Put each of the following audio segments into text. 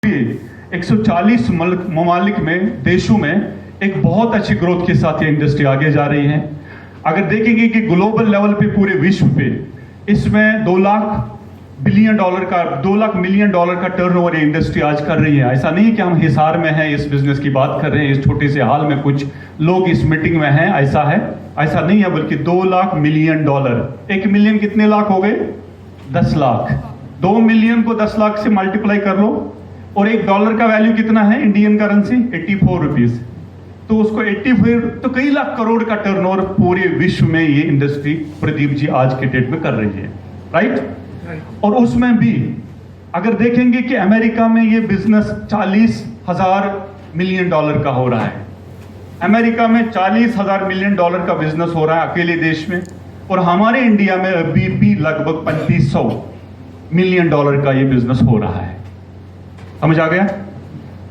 भी 140 ममालिक में, देशों में एक बहुत अच्छी ग्रोथ के साथ ये इंडस्ट्री आगे जा रही है। अगर देखेंगे कि ग्लोबल लेवल पे पूरे विश्व पे इसमें 2 लाख मिलियन डॉलर का टर्नओवर ये इंडस्ट्री आज कर रही है। ऐसा नहीं कि हम हिसार में हैं, इस बिजनेस की बात कर रहे हैं, इस छोटे से हाल में कुछ लोग इस मीटिंग में हैं, ऐसा है, ऐसा नहीं है, बल्कि 2 लाख मिलियन डॉलर। 1 मिलियन कितने लाख हो गए? 10 लाख। 2 मिलियन को 10 लाख से मल्टीप्लाई कर लो, और $1 का वैल्यू कितना है इंडियन करेंसी? 84 रुपीज। तो उसको 84, तो कई लाख करोड़ का टर्नओवर पूरे विश्व में ये इंडस्ट्री प्रदीप जी आज के डेट में कर रही है, राइट? और उसमें भी अगर देखेंगे कि अमेरिका में ये बिजनेस 40,000 मिलियन डॉलर का हो रहा है। अमेरिका में 40,000 मिलियन डॉलर का बिजनेस हो रहा है अकेले देश में, और हमारे इंडिया में अभी भी लगभग 3500 मिलियन डॉलर का ये बिजनेस हो रहा है। समझ आ गया?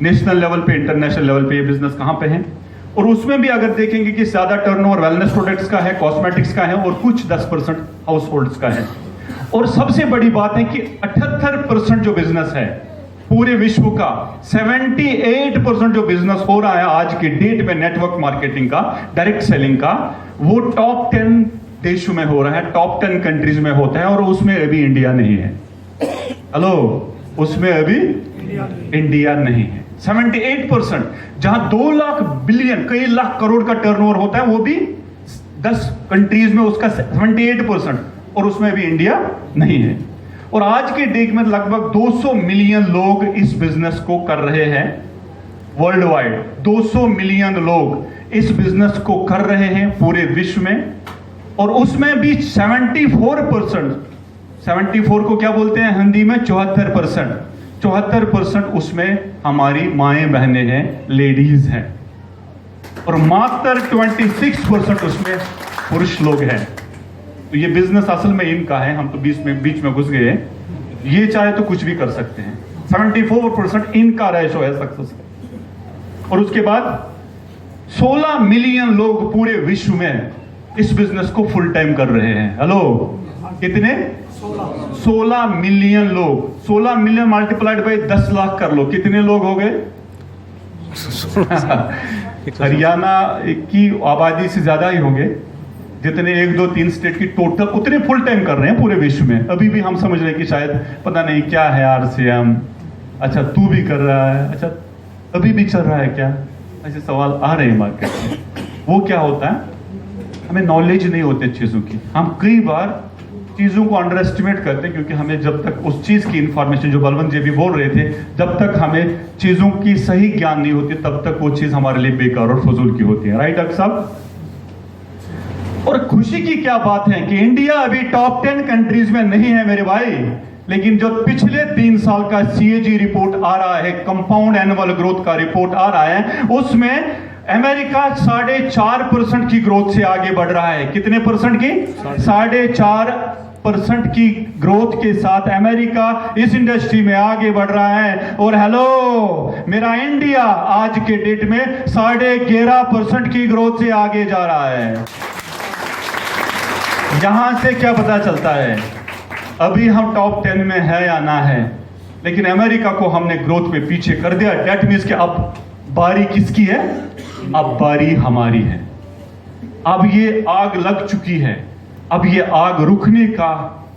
नेशनल लेवल पे, इंटरनेशनल लेवल पे ये बिजनेस कहां पे है? और उसमें भी अगर देखेंगे कि ज्यादा टर्नओवर वेलनेस प्रोडक्ट्स का है, कॉस्मेटिक्स का है, और कुछ 10% हाउस होल्ड्स का है। और सबसे बड़ी बात है कि 78% जो बिजनेस है पूरे विश्व का, 78% जो बिजनेस हो रहा है आज के डेट में नेटवर्क मार्केटिंग का, डायरेक्ट सेलिंग का, वो टॉप 10 देशों में हो रहा है, टॉप 10 कंट्रीज में होता है, और उसमें अभी इंडिया नहीं है। हेलो, उसमें अभी इंडिया नहीं है। 78%, जहां 2 लाख बिलियन, कई लाख करोड़ का टर्नओवर होता है, वो भी 10 कंट्रीज में उसका 78%, और उसमें भी इंडिया नहीं है। और आज के डेट में लगभग 200 मिलियन लोग इस बिजनेस को कर रहे हैं वर्ल्ड वाइड। 200 मिलियन लोग इस बिजनेस को कर रहे हैं पूरे विश्व में, और उसमें भी 74%, 74 को क्या बोलते हैं हिंदी में? 74% उसमें हमारी माएं बहनें हैं, लेडीज हैं, और मात्र 26% उसमें पुरुष लोग हैं। तो ये बिजनेस असल में इनका है, हम तो बीच में घुस गए। ये चाहे तो कुछ भी कर सकते हैं। 74% इनका रेशो है सक्सेस का। और उसके बाद 16 मिलियन लोग पूरे विश्व में इस बिजनेस को फुल टाइम कर रहे हैं। हेलो, कितने? 16 मिलियन लोग। 16 मिलियन मल्टीप्लाइड बाय 10 लाख कर लो, कितने लोग हो गए? हरियाणा की आबादी से ज्यादा ही होंगे, जितने 1, 2, 3 स्टेट की टोटल, उतने फुल टाइम कर रहे हैं पूरे विश्व में। अभी भी हम समझ रहे हैं कि शायद पता नहीं क्या है RCM, अच्छा तू भी कर रहा है, अच्छा अभी भी चल रहा है क्या, ऐसे सवाल आ रहे हैं मार्केट में। वो क्या होता है, हमें नॉलेज नहीं होते चीजों की। हम कई बार चीजों को अंडर एस्टिमेट करते हैं, क्योंकि हमें जब तक उस चीज की इंफॉर्मेशन, जो बलवंत जी भी बोल रहे थे, जब तक हमें चीजों की सही ज्ञान नहीं होती, तब तक वो चीज हमारे लिए बेकार और फजूल की होती है, राइट डॉक्टर साहब? और खुशी की क्या बात है कि इंडिया अभी टॉप 10 कंट्रीज में नहीं है मेरे भाई, लेकिन जो पिछले 3 साल का CAG रिपोर्ट आ रहा है, कंपाउंड एनुअल ग्रोथ का रिपोर्ट आ रहा है, उसमें अमेरिका 4.5% की ग्रोथ से आगे बढ़ रहा है। कितने परसेंट की? 4.5% की ग्रोथ के साथ अमेरिका इस इंडस्ट्री में आगे बढ़ रहा है। और हेलो, मेरा इंडिया आज के डेट में 11.5% की ग्रोथ से आगे जा रहा है। यहां से क्या पता चलता है? अभी हम टॉप 10 में है या ना है, लेकिन अमेरिका को हमने ग्रोथ में पीछे कर दिया। दैट मीन्स कि अब बारी किसकी है? अब बारी हमारी है। अब ये आग लग चुकी है, अब ये आग रुकने का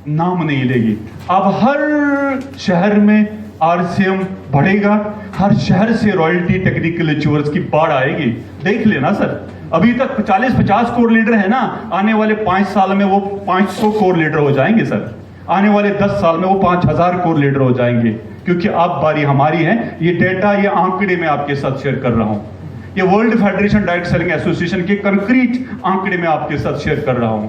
नाम नहीं लेगी। अब हर शहर में RCM बढ़ेगा, हर शहर से रॉयल्टी टेक्निकल अचीवर्स की बाढ़ आएगी। देख लेना सर, अभी तक 40-50 कोर लीडर है ना, आने वाले 5 साल में वो 500 कोर लीडर हो जाएंगे सर। आने वाले 10 साल में वो 5000 कोर लीडर हो जाएंगे, क्योंकि अब बारी हमारी है। ये डेटा, ये आंकड़े में आपके साथ शेयर कर रहा हूं। ये world federation direct selling association के कंक्रीट आंकड़े में आपके साथ शेयर कर रहा हूं।